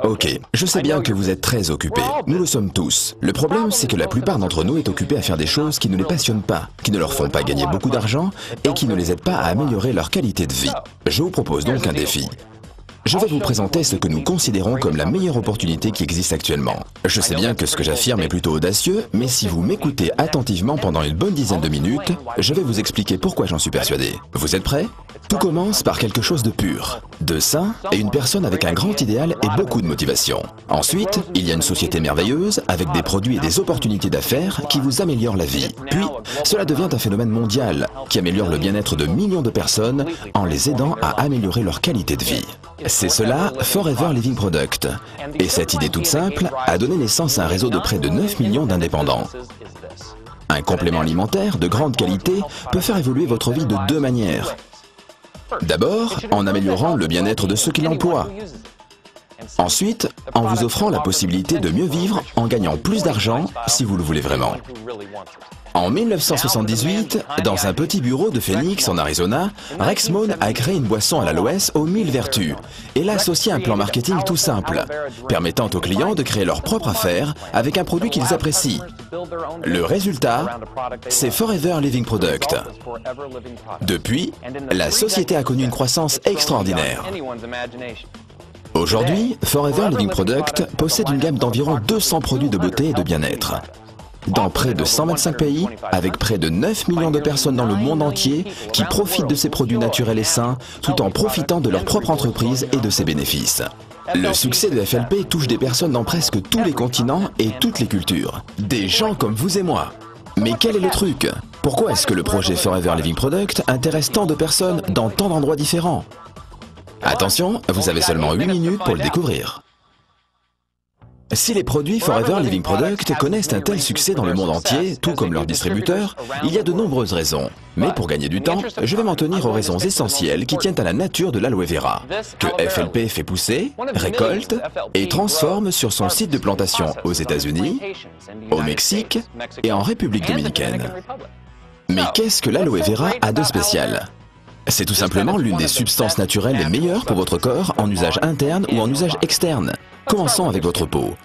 Ok, je sais bien que vous êtes très occupés. Nous le sommes tous. Le problème, c'est que la plupart d'entre nous est occupée à faire des choses qui ne les passionnent pas, qui ne leur font pas gagner beaucoup d'argent et qui ne les aident pas à améliorer leur qualité de vie. Je vous propose donc un défi. Je vais vous présenter ce que nous considérons comme la meilleure opportunité qui existe actuellement. Je sais bien que ce que j'affirme est plutôt audacieux, mais si vous m'écoutez attentivement pendant une bonne dizaine de minutes, je vais vous expliquer pourquoi j'en suis persuadé. Vous êtes prêts? Tout commence par quelque chose de pur, de sain et une personne avec un grand idéal et beaucoup de motivation. Ensuite, il y a une société merveilleuse avec des produits et des opportunités d'affaires qui vous améliorent la vie. Puis, cela devient un phénomène mondial qui améliore le bien-être de millions de personnes en les aidant à améliorer leur qualité de vie. C'est cela, Forever Living Product. Et cette idée toute simple a donné naissance à un réseau de près de 9 millions d'indépendants. Un complément alimentaire de grande qualité peut faire évoluer votre vie de deux manières. D'abord, en améliorant le bien-être de ceux qui l'emploient. Ensuite, en vous offrant la possibilité de mieux vivre en gagnant plus d'argent si vous le voulez vraiment. En 1978, dans un petit bureau de Phoenix en Arizona, Rex Mohn a créé une boisson à l'aloès aux 1000 vertus et l'a associé à un plan marketing tout simple, permettant aux clients de créer leur propre affaire avec un produit qu'ils apprécient. Le résultat, c'est Forever Living Product. Depuis, la société a connu une croissance extraordinaire. Aujourd'hui, Forever Living Product possède une gamme d'environ 200 produits de beauté et de bien-être. Dans près de 125 pays, avec près de 9 millions de personnes dans le monde entier qui profitent de ces produits naturels et sains tout en profitant de leur propre entreprise et de ses bénéfices. Le succès de FLP touche des personnes dans presque tous les continents et toutes les cultures. Des gens comme vous et moi. Mais quel est le truc? Pourquoi est-ce que le projet Forever Living Product intéresse tant de personnes dans tant d'endroits différents? Attention, vous avez seulement 8 minutes pour le découvrir. Si les produits Forever Living Product connaissent un tel succès dans le monde entier, tout comme leurs distributeurs, il y a de nombreuses raisons. Mais pour gagner du temps, je vais m'en tenir aux raisons essentielles qui tiennent à la nature de l'aloe vera, que FLP fait pousser, récolte et transforme sur son site de plantation aux États-Unis, au Mexique et en République dominicaine. Mais qu'est-ce que l'aloe vera a de spécial? C'est tout simplement l'une des substances naturelles les meilleures pour votre corps en usage interne ou en usage externe. Commençons avec votre peau.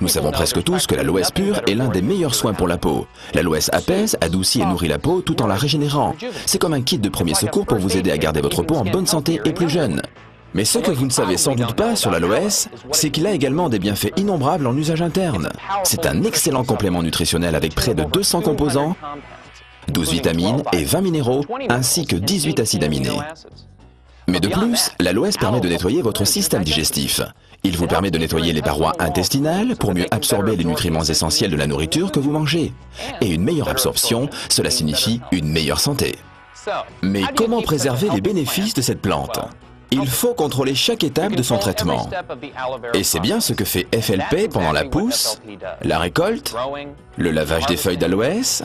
Nous savons presque tous que l'aloès pur est l'un des meilleurs soins pour la peau. L'aloès apaise, adoucit et nourrit la peau tout en la régénérant. C'est comme un kit de premier secours pour vous aider à garder votre peau en bonne santé et plus jeune. Mais ce que vous ne savez sans doute pas sur l'aloès, c'est qu'il a également des bienfaits innombrables en usage interne. C'est un excellent complément nutritionnel avec près de 200 composants, 12 vitamines et 20 minéraux, ainsi que 18 acides aminés. Mais de plus, l'aloès permet de nettoyer votre système digestif. Il vous permet de nettoyer les parois intestinales pour mieux absorber les nutriments essentiels de la nourriture que vous mangez. Et une meilleure absorption, cela signifie une meilleure santé. Mais comment préserver les bénéfices de cette plante? Il faut contrôler chaque étape de son traitement. Et c'est bien ce que fait FLP pendant la pousse, la récolte, le lavage des feuilles d'aloès,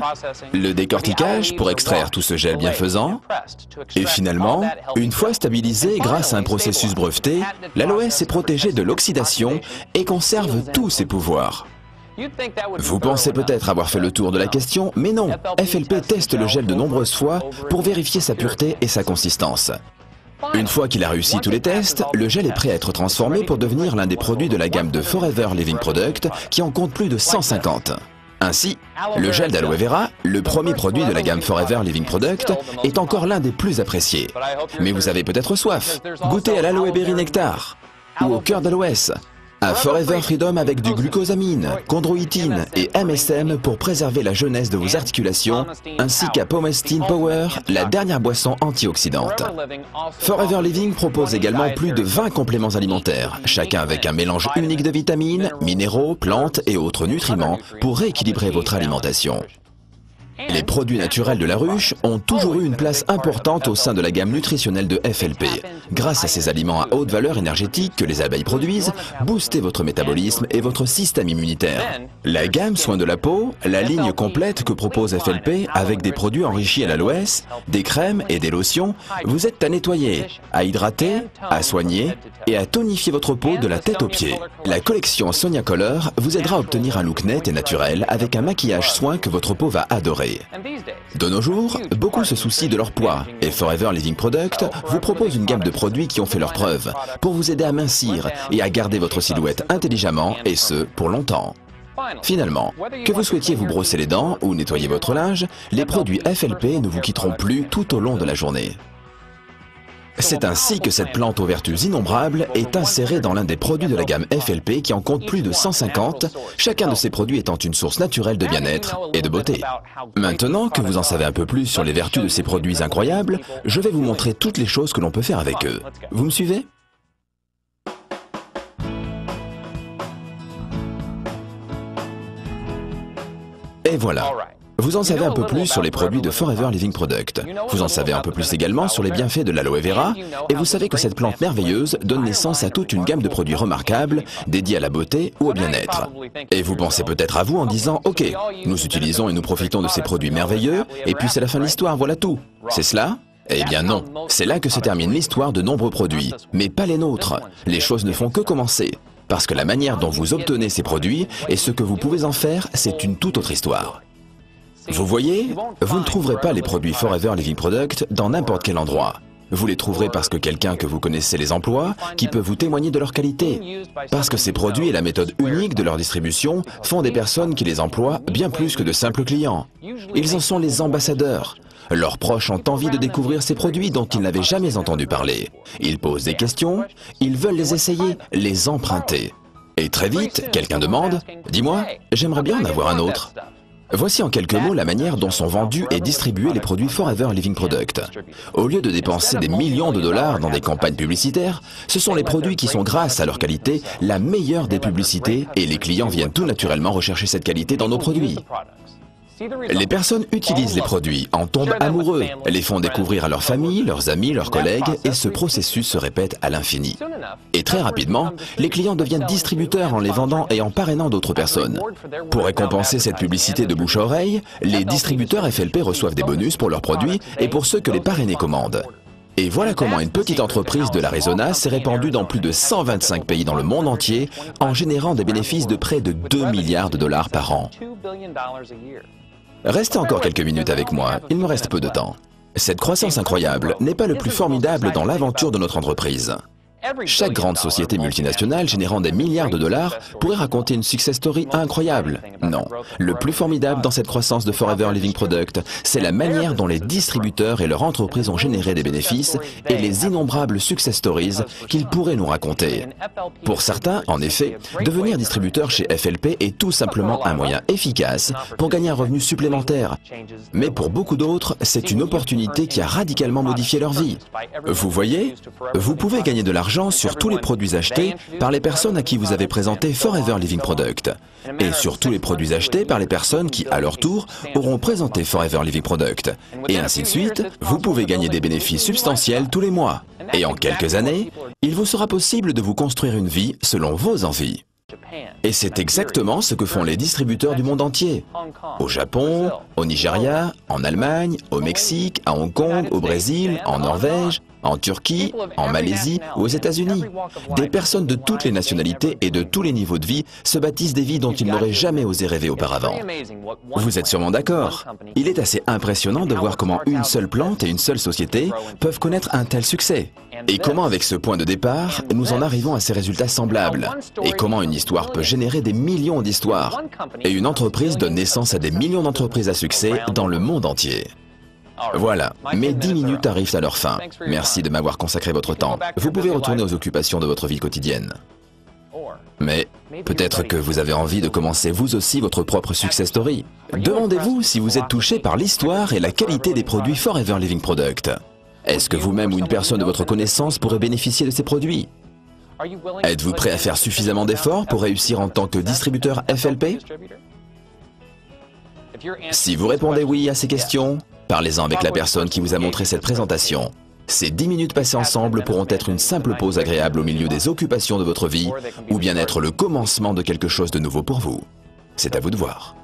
le décortiquage pour extraire tout ce gel bienfaisant, et finalement, une fois stabilisé grâce à un processus breveté, l'aloès est protégé de l'oxydation et conserve tous ses pouvoirs. Vous pensez peut-être avoir fait le tour de la question, mais non, FLP teste le gel de nombreuses fois pour vérifier sa pureté et sa consistance. Une fois qu'il a réussi tous les tests, le gel est prêt à être transformé pour devenir l'un des produits de la gamme de Forever Living Product qui en compte plus de 150. Ainsi, le gel d'aloe vera, le premier produit de la gamme Forever Living Product, est encore l'un des plus appréciés. Mais vous avez peut-être soif. Goûtez à l'aloe berry nectar ou au cœur d'aloès, à Forever Freedom avec du glucosamine, chondroïtine et MSM pour préserver la jeunesse de vos articulations, ainsi qu'à Pomestine Power, la dernière boisson antioxydante. Forever Living propose également plus de 20 compléments alimentaires, chacun avec un mélange unique de vitamines, minéraux, plantes et autres nutriments pour rééquilibrer votre alimentation. Les produits naturels de la ruche ont toujours eu une place importante au sein de la gamme nutritionnelle de FLP. Grâce à ces aliments à haute valeur énergétique que les abeilles produisent, boostez votre métabolisme et votre système immunitaire. La gamme soins de la peau, la ligne complète que propose FLP avec des produits enrichis à l'aloès, des crèmes et des lotions, vous aide à nettoyer, à hydrater, à soigner et à tonifier votre peau de la tête aux pieds. La collection Sonia Color vous aidera à obtenir un look net et naturel avec un maquillage soin que votre peau va adorer. mesurée. De nos jours, beaucoup se soucient de leur poids et Forever Living Product vous propose une gamme de produits qui ont fait leurs preuves pour vous aider à mincir et à garder votre silhouette intelligemment et ce, pour longtemps. Finalement, que vous souhaitiez vous brosser les dents ou nettoyer votre linge, les produits FLP ne vous quitteront plus tout au long de la journée. C'est ainsi que cette plante aux vertus innombrables est insérée dans l'un des produits de la gamme FLP qui en compte plus de 150, chacun de ces produits étant une source naturelle de bien-être et de beauté. Maintenant que vous en savez un peu plus sur les vertus de ces produits incroyables, je vais vous montrer toutes les choses que l'on peut faire avec eux. Vous me suivez ? Et voilà. Vous en savez un peu plus sur les produits de Forever Living Product. Vous en savez un peu plus également sur les bienfaits de l'aloe vera, et vous savez que cette plante merveilleuse donne naissance à toute une gamme de produits remarquables, dédiés à la beauté ou au bien-être. Et vous pensez peut-être à vous en disant « Ok, nous utilisons et nous profitons de ces produits merveilleux, et puis c'est la fin de l'histoire, voilà tout. » C'est cela ? Eh bien non, c'est là que se termine l'histoire de nombreux produits, mais pas les nôtres. Les choses ne font que commencer. Parce que la manière dont vous obtenez ces produits et ce que vous pouvez en faire, c'est une toute autre histoire. Vous voyez, vous ne trouverez pas les produits Forever Living Product dans n'importe quel endroit. Vous les trouverez parce que quelqu'un que vous connaissez les emploie, qui peut vous témoigner de leur qualité. Parce que ces produits et la méthode unique de leur distribution font des personnes qui les emploient bien plus que de simples clients. Ils en sont les ambassadeurs. Leurs proches ont envie de découvrir ces produits dont ils n'avaient jamais entendu parler. Ils posent des questions, ils veulent les essayer, les emprunter. Et très vite, quelqu'un demande « Dis-moi, j'aimerais bien en avoir un autre ». Voici en quelques mots la manière dont sont vendus et distribués les produits Forever Living Product. Au lieu de dépenser des millions de dollars dans des campagnes publicitaires, ce sont les produits qui sont, grâce à leur qualité, la meilleure des publicités et les clients viennent tout naturellement rechercher cette qualité dans nos produits. Les personnes utilisent les produits, en tombent amoureux, les font découvrir à leur famille, leurs amis, leurs collègues, et ce processus se répète à l'infini. Et très rapidement, les clients deviennent distributeurs en les vendant et en parrainant d'autres personnes. Pour récompenser cette publicité de bouche à oreille, les distributeurs FLP reçoivent des bonus pour leurs produits et pour ceux que les parrainés commandent. Et voilà comment une petite entreprise de l'Arizona s'est répandue dans plus de 125 pays dans le monde entier en générant des bénéfices de près de 2 milliards de dollars par an. Restez encore quelques minutes avec moi, il me reste peu de temps. Cette croissance incroyable n'est pas le plus formidable dans l'aventure de notre entreprise. Chaque grande société multinationale générant des milliards de dollars pourrait raconter une success story incroyable. Non, le plus formidable dans cette croissance de Forever Living Product, c'est la manière dont les distributeurs et leurs entreprises ont généré des bénéfices et les innombrables success stories qu'ils pourraient nous raconter. Pour certains, en effet, devenir distributeur chez FLP est tout simplement un moyen efficace pour gagner un revenu supplémentaire. Mais pour beaucoup d'autres, c'est une opportunité qui a radicalement modifié leur vie. Vous voyez, vous pouvez gagner de l'argent sur tous les produits achetés par les personnes à qui vous avez présenté Forever Living Product et sur tous les produits achetés par les personnes qui, à leur tour, auront présenté Forever Living Product. Et ainsi de suite, vous pouvez gagner des bénéfices substantiels tous les mois. Et en quelques années, il vous sera possible de vous construire une vie selon vos envies. Et c'est exactement ce que font les distributeurs du monde entier. Au Japon, au Nigeria, en Allemagne, au Mexique, à Hong Kong, au Brésil, en Norvège, en Turquie, en Malaisie ou aux États-Unis. Des personnes de toutes les nationalités et de tous les niveaux de vie se bâtissent des vies dont ils n'auraient jamais osé rêver auparavant. Vous êtes sûrement d'accord. Il est assez impressionnant de voir comment une seule plante et une seule société peuvent connaître un tel succès. Et comment avec ce point de départ, nous en arrivons à ces résultats semblables. Et comment une histoire peut générer des millions d'histoires. Et une entreprise donne naissance à des millions d'entreprises à succès dans le monde entier. Voilà, mes 10 minutes arrivent à leur fin. Merci de m'avoir consacré votre temps. Vous pouvez retourner aux occupations de votre vie quotidienne. Mais peut-être que vous avez envie de commencer vous aussi votre propre success story. Demandez-vous si vous êtes touché par l'histoire et la qualité des produits Forever Living Product. Est-ce que vous-même ou une personne de votre connaissance pourrait bénéficier de ces produits? Êtes-vous prêt à faire suffisamment d'efforts pour réussir en tant que distributeur FLP? Si vous répondez oui à ces questions, parlez-en avec la personne qui vous a montré cette présentation. Ces 10 minutes passées ensemble pourront être une simple pause agréable au milieu des occupations de votre vie ou bien être le commencement de quelque chose de nouveau pour vous. C'est à vous de voir.